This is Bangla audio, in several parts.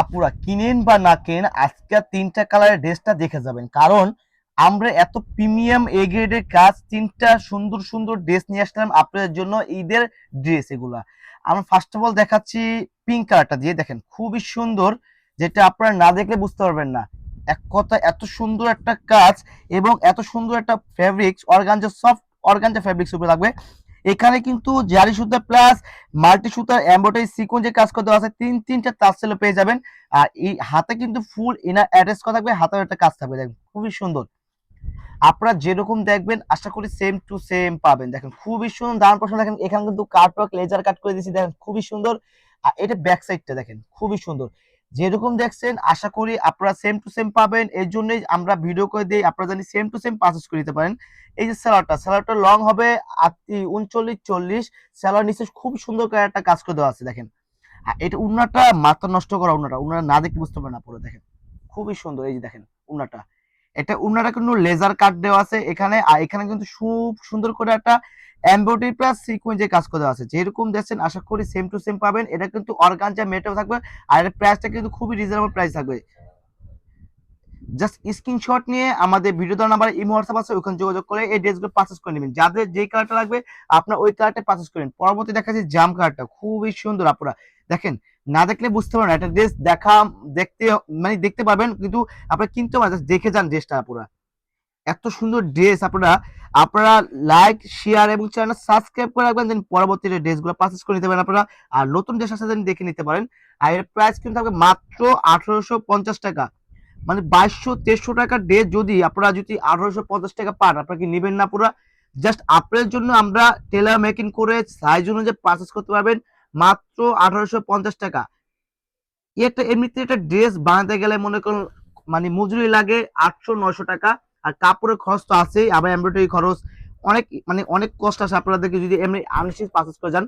আপুরা কিনেন বা না কেনেন, আজকে তিনটা কালারের ড্রেসটা দেখে যাবেন, কারণ আমরা এত প্রিমিয়াম এ গ্রেডের কাজ তিনটা সুন্দর সুন্দর ড্রেস নিয়ে আসলাম আপনাদের জন্য, ঈদের ড্রেস এগুলা। আমরা ফার্স্ট অফ অল দেখাচ্ছি পিঙ্ক কালারটা দিয়ে, দেখেন খুবই সুন্দর, যেটা আপনারা না দেখলে বুঝতে পারবেন না। এক কথা এত সুন্দর একটা কাজ এবং এত সুন্দর একটা fabrics, organza soft organza fabrics উপরে লাগবে। এখানে কিন্তু জারি সুতা প্লাস মাল্টি সুতার এমব্রয়ডারি সিকোয়েন্সের কাজ করতে আছে, তিনটা টাসেল পেয়ে যাবেন। আর এই হাতে কিন্তু ফুল ইনার অ্যাটাচ করা থাকবে, হাতের একটা কাজ থাকবে, দেখেন খুবই সুন্দর। আপনারা যেরকম দেখবেন আশা করি সেম টু সেম পাবেন। দেখেন খুবই সুন্দর, দাম পছন্দ। দেখেন এখানে কিন্তু কাট ওয়ার্ক লেজার কাট করে দিয়েছি, দেখেন খুবই সুন্দর। আর এটা ব্যাক সাইডটা দেখেন খুবই সুন্দর, যেরকম দেখছেন আশা করি আপনারা সেম টু সেম পাবেন। এর জন্যই আমরা ভিডিও করে দিই, আপনারা জানি সেম টু সেম পারচেজ করে নিতে পারেন। এই যে স্যালোয়ারটা লং হবে 39-40, স্যালোয়ার নিচে খুব সুন্দর করে একটা কাজ করে দেওয়া আছে দেখেন। আর এটা উন্নাটা মাথা নষ্ট করা, উন্নাটা না দেখতে বুঝতে পারবেন না পুরো, দেখেন খুবই সুন্দর। এই যে দেখেন উন্নাটা, এটা উন্নাটা কিন্তু লেজার কাট দেওয়া আছে এখানে, আর এখানে কিন্তু খুব সুন্দর করে একটা এমব্রয়ডারি প্লাস সিকোয়েন্সের কাজ করা আছে, যেরকম দেখছেন আশা করি সেম টু সেম পাবেন। এটা কিন্তু অর্গানজা মেটেরিয়াল থাকবে, আর এর প্রাইসটা কিন্তু খুবই রিজনেবল প্রাইস থাকবে। জাস্ট স্ক্রিনশট নিয়ে আমাদের ভিডিও দেওয়ার নাম্বার ইমো হোয়াটসঅ্যাপ আছে, ওখানে যোগাযোগ করে এই ড্রেসগুলো পারচেজ করে নেবেন। যাদের যে কালারটা লাগবে আপনার ওই কালারটা পারচেজ করেন। পরবর্তী দেখাচ্ছি জাম কালারটা, খুবই সুন্দর। আপনারা দেখেন, না দেখলে বুঝতে পারেন একটা ড্রেস দেখতে, মানে দেখতে পারবেন কিন্তু আপনারা কিনতে পারেন, দেখে যান ড্রেসটা। পুরা এত সুন্দর ড্রেস, আপনারা আপনারা লাইক শেয়ার এবং চ্যানেল সাবস্ক্রাইব করে রাখবেন, দেন পরবর্তী ড্রেসগুলো পারচেজ করে নিতে পারেন আপনারা। আর নতুন ড্রেস আছে দেখে নিতে পারেন। আর এর প্রাইস কিন্তু থাকবে মাত্র 1850 টাকা, মানে 2200-2300 টাকার ড্রেস যদি আপনারা যদি 1850 টাকা পান, আপনারা কি নেবেন না? পুরা জাস্ট আপনাদের জন্য আমরা টেলার মেকিং করে সাইজ অনুযায়ী পারচেস করতে পারবেন মাত্র 1850 টাকা। একটা এমনিতে একটা ড্রেস বানাতে গেলে মনে করুন মানে মজুরি লাগে 800-900 টাকা, আর কাপড়ের খরচ তো আছেই, আবার এমব্রয়ডারি খরচ, অনেক মানে অনেক কষ্ট আছে। আপনাদেরকে যদি এমনি আনস্টিচ পারচেস করে যান,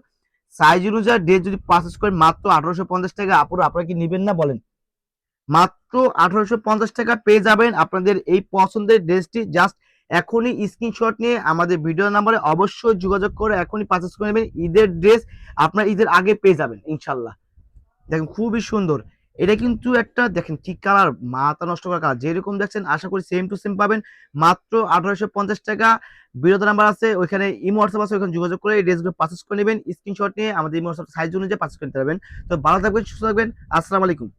সাইজ অনুযায়ী ড্রেস যদি পারচেস করেন মাত্র 1850 টাকা, আপুরা আপনারা কি নেবেন না বলেন? মাত্র 1850 টাকা পেয়ে যাবেন আপনাদের এই পছন্দের ড্রেসটি। জাস্ট এখনই স্ক্রিনশট নিয়ে আমাদের ভিডিও নাম্বারে অবশ্যই যোগাযোগ করে এখনই পারচেস করে নেবেন। ঈদের ড্রেস আপনার ঈদের আগে পেয়ে যাবেন ইনশাল্লাহ। দেখেন খুবই সুন্দর, এটা কিন্তু একটা দেখেন কি কালার, মাথা নষ্ট করা কালার, যেরকম দেখছেন আশা করি সেম টু সেম পাবেন মাত্র 1850 টাকা। বিরোধ নাম্বার আছে ওইখানে ইমো হোয়াটসঅ্যাপ আছে, ওইখানে যোগাযোগ করে এই ড্রেসগুলো পারচেস করে নেবেন। স্ক্রিনশট নিয়ে আমাদের ইমো হোয়াটসঅ্যাপ সাইজ অনুযায়ী পারচেস করতে পারবেন। তো ভালো থাকবেন, সুস্থ থাকবেন, আসসালামু আলাইকুম।